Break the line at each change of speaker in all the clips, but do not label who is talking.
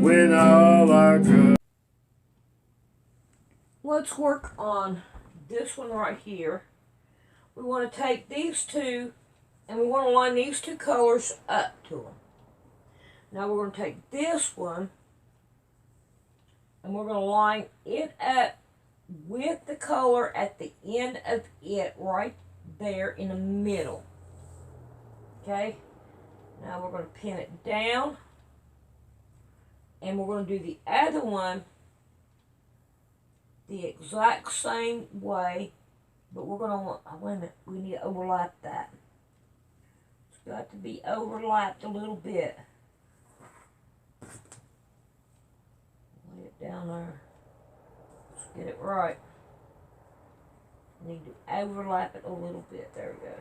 when all are good.
Let's work on this one right here. We want to take these two and we want to line these two colors up to them. Now we're going to take this one and we're going to line it up with the color at the end of it right there in the middle. Okay? Now we're going to pin it down and we're going to do the other one the exact same way, but we're going to want, oh, wait a minute, we need to overlap that. It's got to be overlapped a little bit. Lay it down there. Let's get it right. Need to overlap it a little bit. There we go.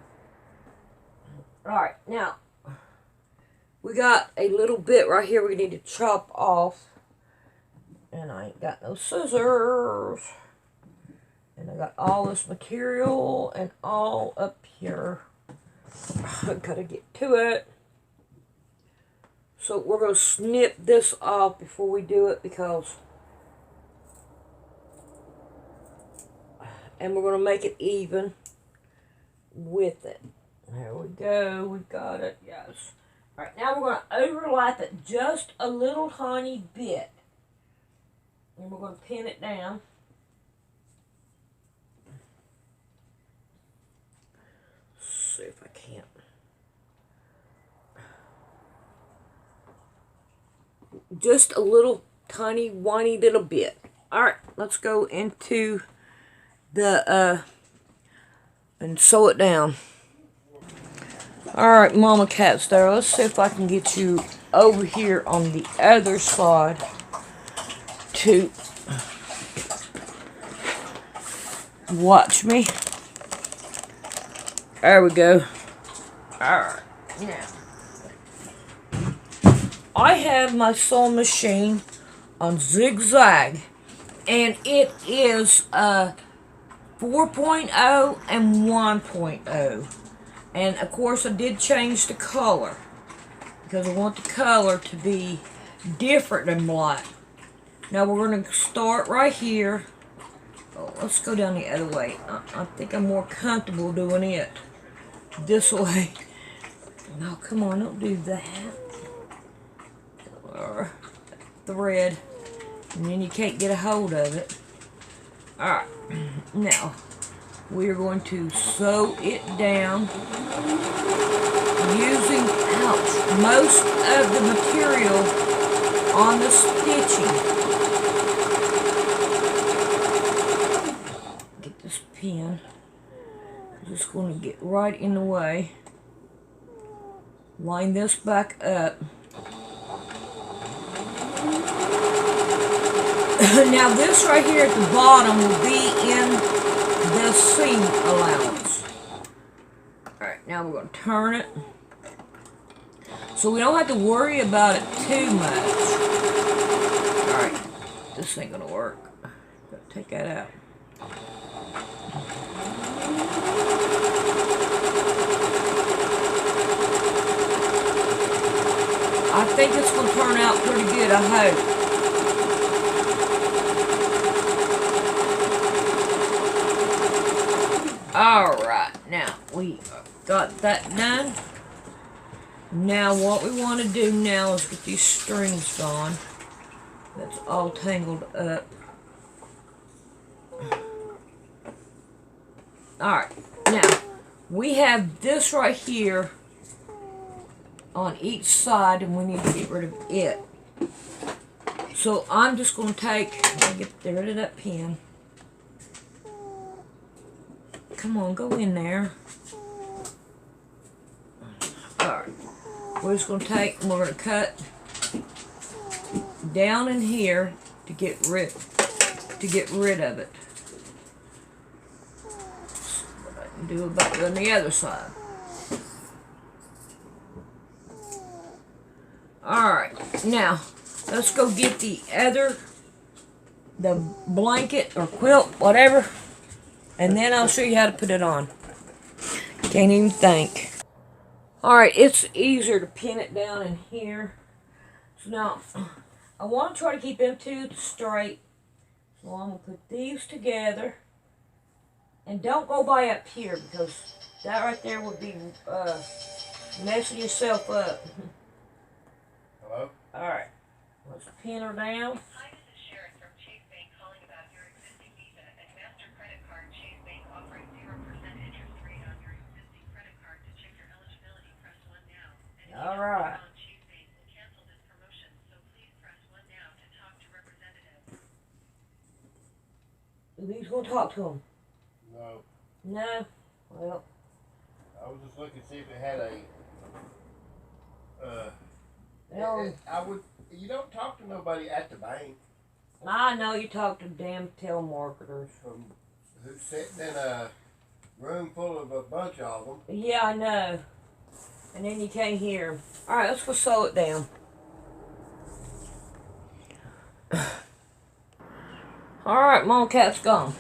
Alright, now, we got a little bit right here we need to chop off. And I ain't got no scissors. And I got all this material and all up here. I gotta get to it. So we're gonna snip this off before we do it because, and we're gonna make it even with it. There we go, we got it, yes. Alright, now we're gonna overlap it just a little tiny bit. And we're going to pin it down. Let's see if I can't. Just a little tiny, whiny little bit. Alright, let's go into the, and sew it down. Alright, Mama Cat's there. Let's see if I can get you over here on the other side to watch me. There we go. Alright, now I have my sewing machine on zigzag and it is 4.0 and 1.0, and of course I did change the color because I want the color to be different than black. Now we're going to start right here. Oh, let's go down the other way. I think I'm more comfortable doing it this way. No, come on, don't do that. Thread. And then you can't get a hold of it. Alright. Now, we are going to sew it down using, ouch, most of the material on the stitching. Pin. I'm just going to get right in the way. Line this back up. Now this right here at the bottom will be in the seam allowance. Alright, now we're going to turn it. So we don't have to worry about it too much. Alright, this ain't going to work. Gotta take that out. I think it's going to turn out pretty good, I hope. Alright, now we got that done. Now what we want to do now is get these strings gone. That's all tangled up. Alright, now we have this right here on each side and we need to get rid of it. So I'm just going to get rid of that pin. Come on, go in there. Alright, we're just going to take and we're going to cut down in here to get rid of it. Do about on the other side. Alright, now let's go get the blanket or quilt, whatever, and then I'll show you how to put it on. Can't even think. Alright, it's easier to pin it down in here. So now I want to try to keep them two straight. So I'm going to put these together. And don't go by up here because that right there would be messing yourself up.
Hello?
Alright. Let's pin her down.
Hi, this is Sharon from Chase Bank calling about your existing Visa and Master credit card. Chase Bank offering 0% interest rate on your existing credit card. To check your eligibility, press 1 now. And if you don't
Alright.
on Chase Bank will cancel this promotion, so please press 1 now to talk to representative.
Who's going to talk to him?
No.
No? Well.
I was just looking to see if it had a.
No.
I would. You don't talk to nobody at the bank
I know you talk to damn telemarketers.
who's sitting in a room full of a bunch of them.
Yeah, I know. And then you can't hear them. Alright, let's go sew it down. Alright, Mom Cat's gone.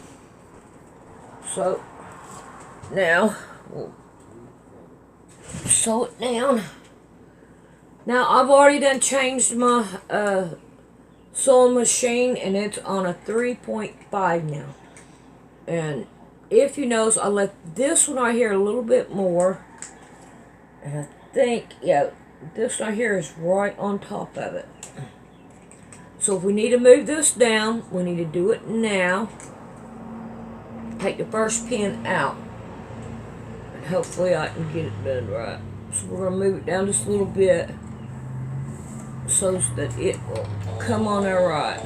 So, now, we'll sew it down. Now, I've already done changed my sewing machine, and it's on a 3.5 now. And if you notice, I left this one right here a little bit more. And I think, yeah, this right here is right on top of it. So if we need to move this down, we need to do it now. Take the first pin out. And hopefully I can get it done right. So we're going to move it down just a little bit so that it will come on there right.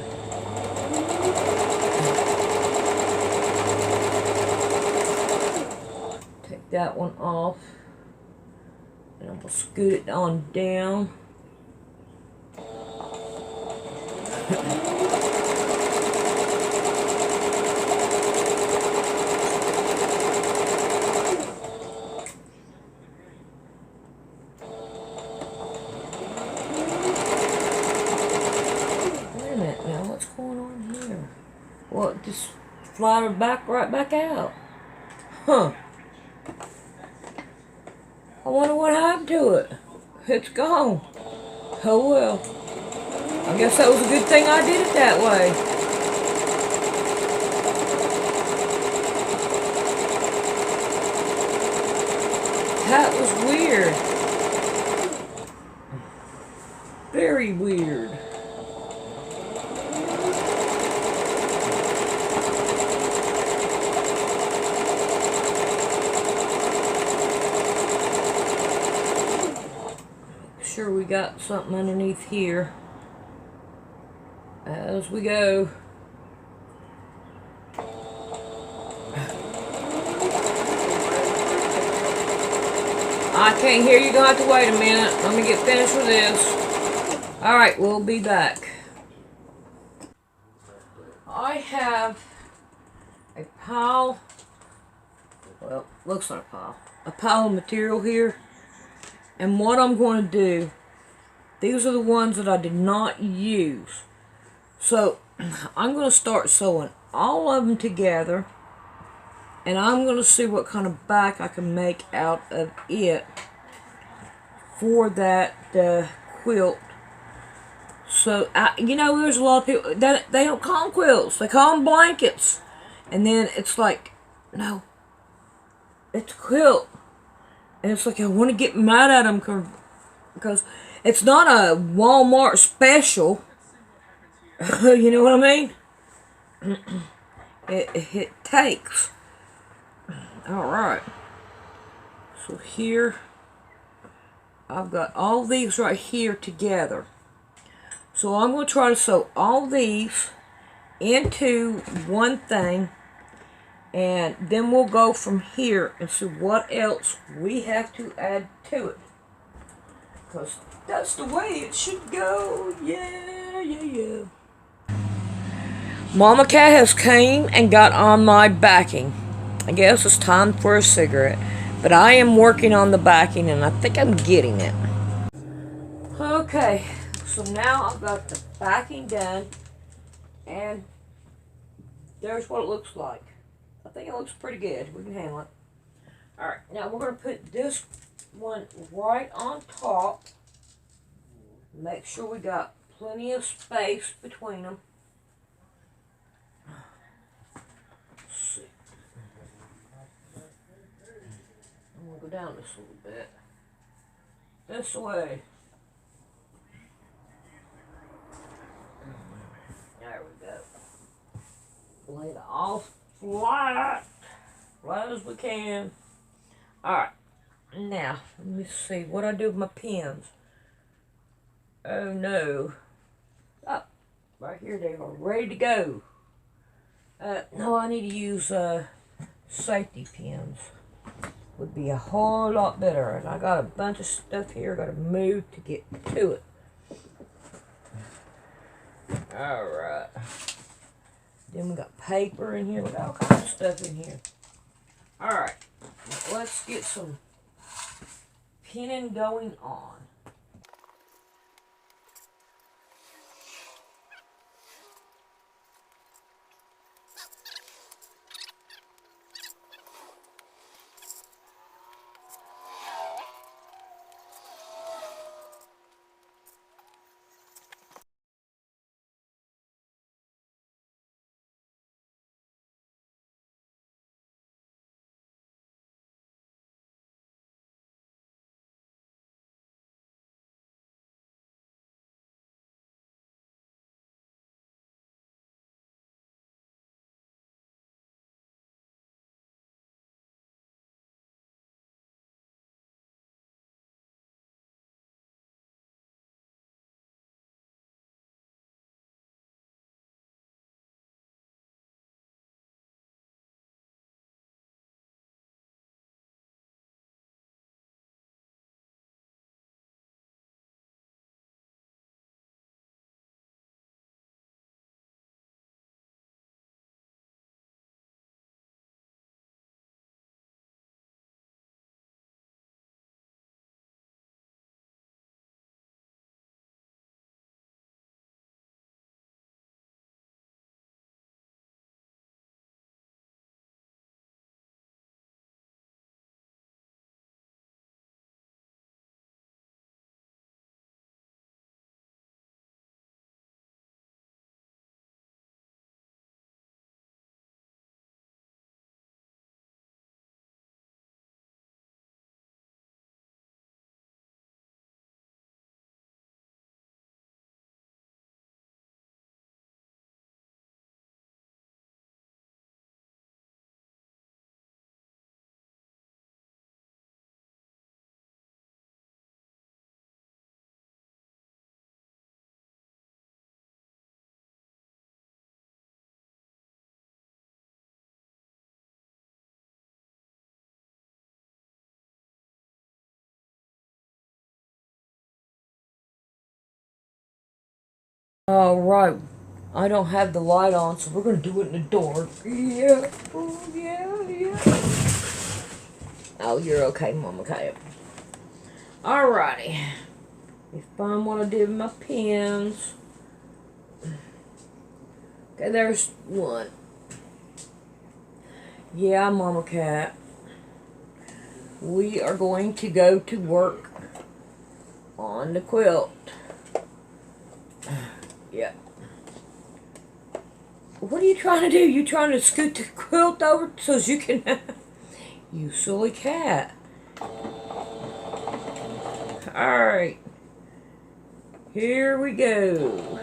Take that one off. And I'm going to scoot it on down. Well, just slide it back right back out. Huh. I wonder what happened to it. It's gone. Oh well. I guess that was a good thing I did it that way. That was weird. Very weird. Sure we got something underneath here as we go. I can't hear you. Gonna have to wait a minute. Let me get finished with this. Alright, we'll be back. I have a pile, well, looks like a pile of material here. And what I'm going to do, these are the ones that I did not use. So, I'm going to start sewing all of them together. And I'm going to see what kind of back I can make out of it for that quilt. So, you know, there's a lot of people that they don't call them quilts. They call them blankets. And then it's like, no, it's a quilt. And it's like I want to get mad at them because it's not a Walmart special. You know what I mean? It takes. Alright. So here, I've got all these right here together. So I'm going to try to sew all these into one thing. And then we'll go from here and see what else we have to add to it. Because that's the way it should go. Yeah. Mama Cat has came and got on my backing. I guess it's time for a cigarette. But I am working on the backing and I think I'm getting it. Okay. So now I've got the backing done. And there's what it looks like. I think it looks pretty good. We can handle it. Alright, now we're going to put this one right on top. Make sure we got plenty of space between them. Let's see. I'm going to go down this a little bit. This way. There we go. Lay it all flat as we can. Alright, now, let me see what I do with my pins. Oh no. Oh, right here they are ready to go. No, I need to use safety pins. Would be a whole lot better. And I got a bunch of stuff here I gotta move to get to it. Alright. Then we got paper in here. We got all kinds of stuff in here. Alright. Let's get some pinning going on. Alright, I don't have the light on, so we're going to do it in the dark. Yeah, oh, yeah. Oh, you're okay, Mama Kaya. Alrighty. If I want to do my pins. Okay, there's one. Yeah, Mama Cat. We are going to go to work on the quilt. Yeah. What are you trying to do? You trying to scoot the quilt over so you can... You silly cat. Alright. Here we go.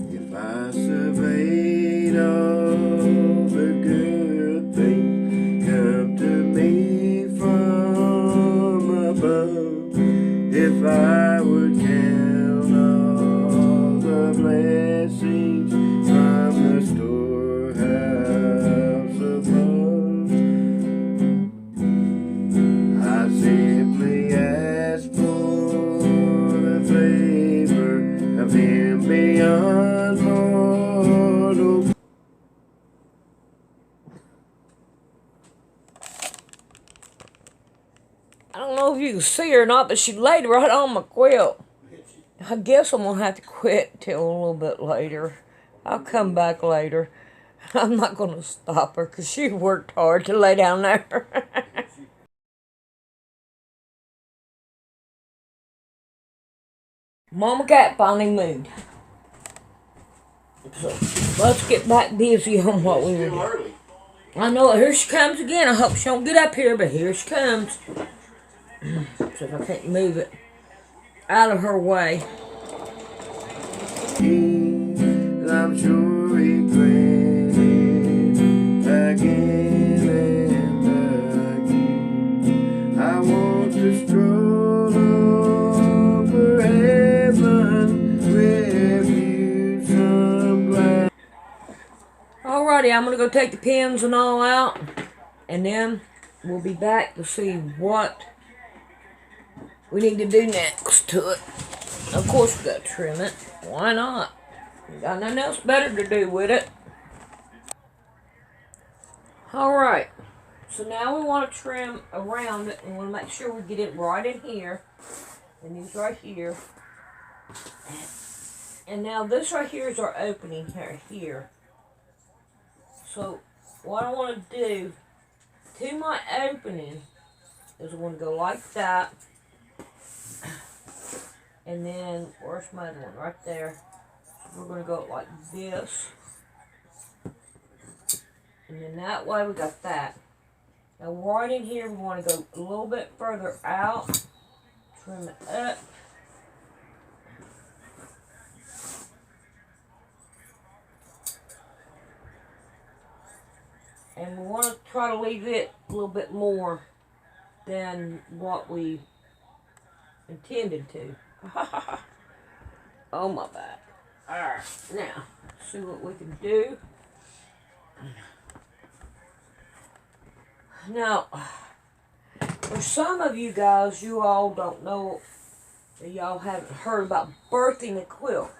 If I surveyed all the good things come to me from above, if I would count all the blessings from the storehouse above, I simply ask for the favor of Him beyond mortal.
I don't know if you can see her or not, but she laid right on my quilt. I guess I'm going to have to quit till a little bit later. I'll come back later. I'm not going to stop her because she worked hard to lay down there. Mama Cat finally moved. So let's get back busy on what we were doing.
Early.
I know it. Here she comes again. I hope she don't get up here, but here she comes. So if I can't move it out of her way.
I'm sure regret again and again. I want to stroll over heaven with you someplace.
Alrighty, I'm gonna go take the pins and all out, and then we'll be back to see what we need to do next to it. Of course, we gotta trim it. Why not? We got nothing else better to do with it. Alright, so now we want to trim around it, and we want to make sure we get it right in here, and these right here. And now this right here is our opening here. So what I want to do to my opening is I'm going to go like that. And then, where's my other one? Right there. So we're going to go like this. And then that way we got that. Now right in here we want to go a little bit further out. Trim it up. And we want to try to leave it a little bit more than what we intended to. Oh my back. Alright, now, see what we can do. Now, for some of you guys, you all don't know, y'all haven't heard about birthing a quilt.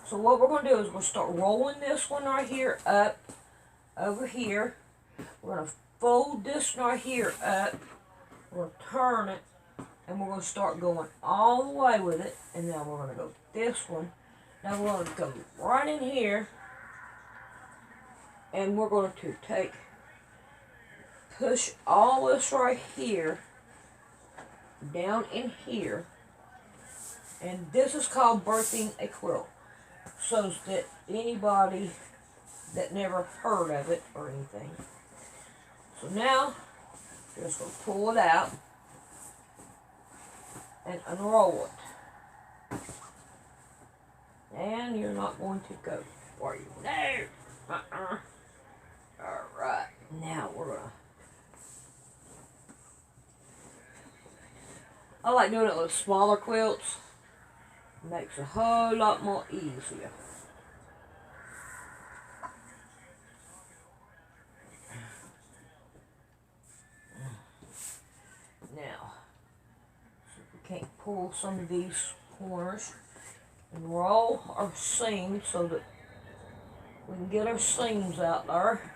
So what we're going to do is we're going to start rolling this one right here up over here. We're going to fold this right here up. We're going to turn it. And we're going to start going all the way with it. And then we're going to go this one. Now we're going to come right in here. And we're going to push all this right here down in here. And this is called birthing a quilt. So that anybody that never heard of it or anything. So now, just going to pull it out and unroll it. And you're not going to go, are you? No! Alright, now we're going to... I like doing it with smaller quilts. It makes it a whole lot more easier. Now, if we can't pull some of these corners and roll our seams so that we can get our seams out there.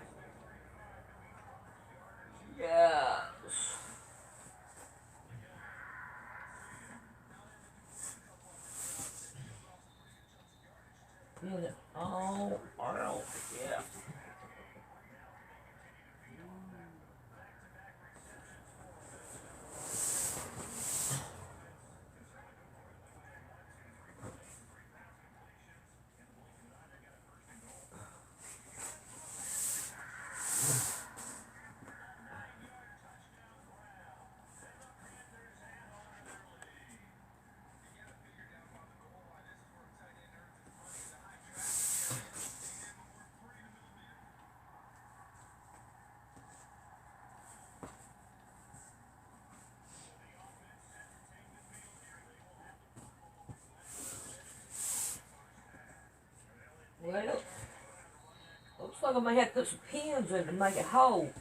Yes. Get it all out, yeah. Well, looks like I may have to put some pins in to make it hold.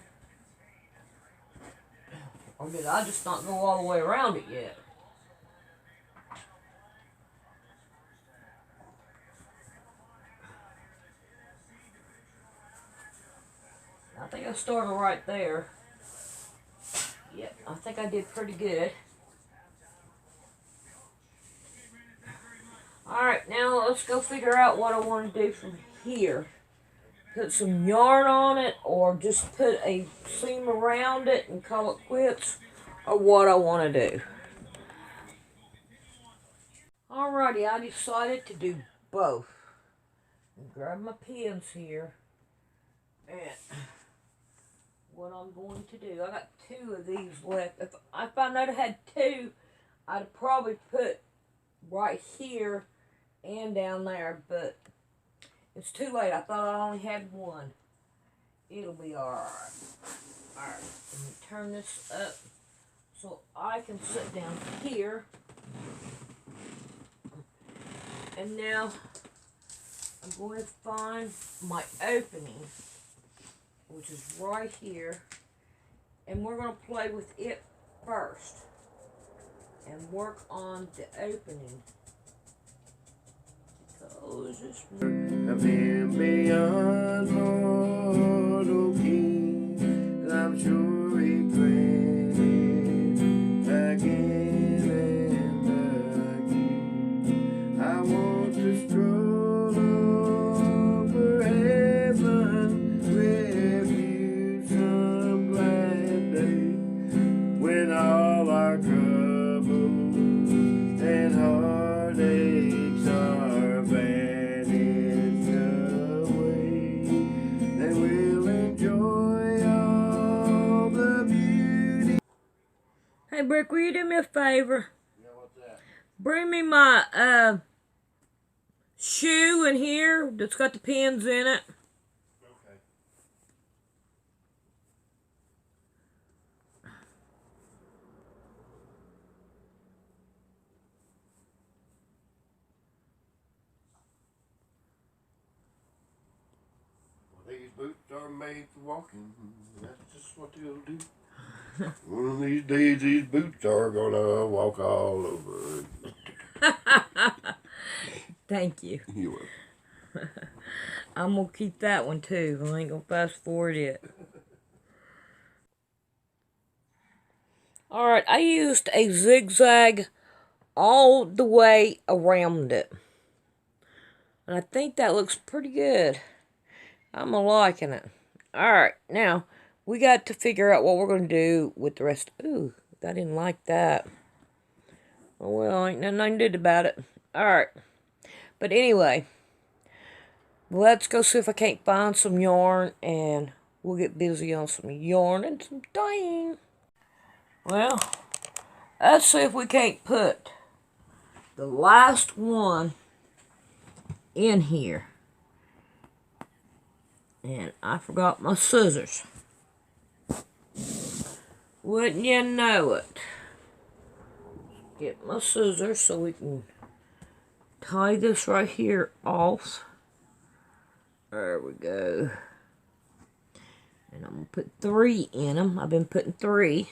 Or did I just not go all the way around it yet? I think I started right there. Yep, I think I did pretty good. Alright, now let's go figure out what I want to do from here. Put some yarn on it, or just put a seam around it and call it quits, or what I want to do. Alrighty, I decided to do both. Grab my pins here. And what I'm going to do, I got 2 of these left. If I found out I had 2, I'd probably put right here and down there, but it's too late. I thought I only had 1. It'll be alright. Alright, let me turn this up so I can sit down here. And now I'm going to find my opening, which is right here, and we're going to play with it first and work on the opening.
I've been beyond mortal key, and I'm sure regret again and again. I want to stroll over heaven with you some glad day when all our troubles and heartaches are vanished away. Then we'll enjoy all the beauty.
Hey, Brick, will you do me a favor?
Yeah, what's that?
Bring me my shoe in here that's got the pins in it.
Okay. Well, these boots are made for walking. That's just what they'll do. One of these days, these boots are gonna walk all over.
Thank you.
You will.
I'm going to keep that one too. I ain't going to fast forward it. Alright, I used a zigzag all the way around it. And I think that looks pretty good. I'm liking it. Alright, now we got to figure out what we're going to do with the rest. Ooh, I didn't like that. Oh well, ain't nothing I can do about it. Alright. But anyway, let's go see if I can't find some yarn, and we'll get busy on some yarn and some dyeing. Well, let's see if we can't put the last one in here. And I forgot my scissors. Wouldn't you know it? Get my scissors so we can tie this right here off. There we go. And I'm going to put 3 in them. I've been putting 3.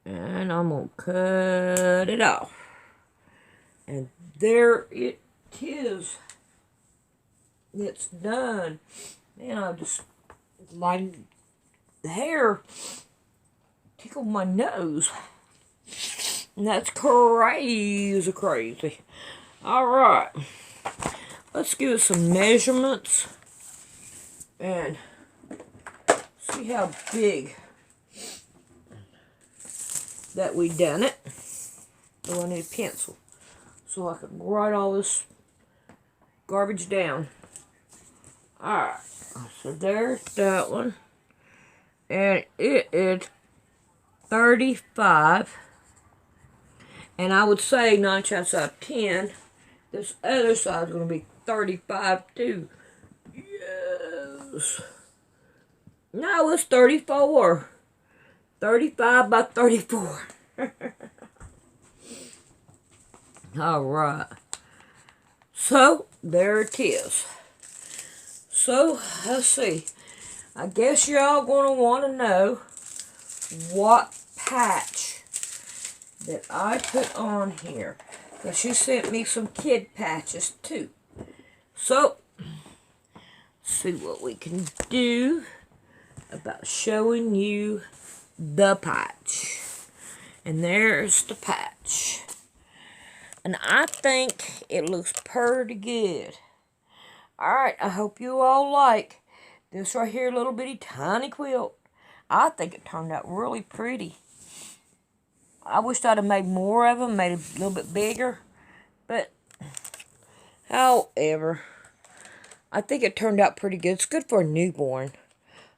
And I'm going to cut it off. And there it is. It's done. Man, I just, my hair tickled my nose. And that's crazy, crazy. Alright. Let's give it some measurements. And see how big that we done it. Oh, I need a pencil so I can write all this garbage down. Alright. So there's that one. And it is 35. And I would say 9 chances out of 10, this other side is going to be 35 too. Yes. No, it's 34. 35 by 34. Alright. So, there it is. So, let's see. I guess y'all going to want to know what patch that I put on here. Because she sent me some kid patches too. So, see what we can do about showing you the patch. And there's the patch. And I think it looks pretty good. Alright, I hope you all like this right here little bitty tiny quilt. I think it turned out really pretty. I wished I'd have made more of them, made it a little bit bigger. But, however, I think it turned out pretty good. It's good for a newborn.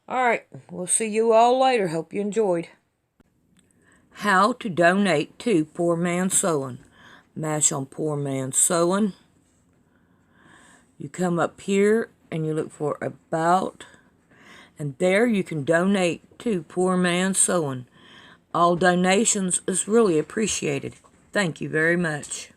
Alright, we'll see you all later. Hope you enjoyed. How to donate to Poor Man Sewing. Mash on Poor Man Sewing. You come up here and you look for About. And there you can donate to Poor Man Sewing. All donations is really appreciated. Thank you very much.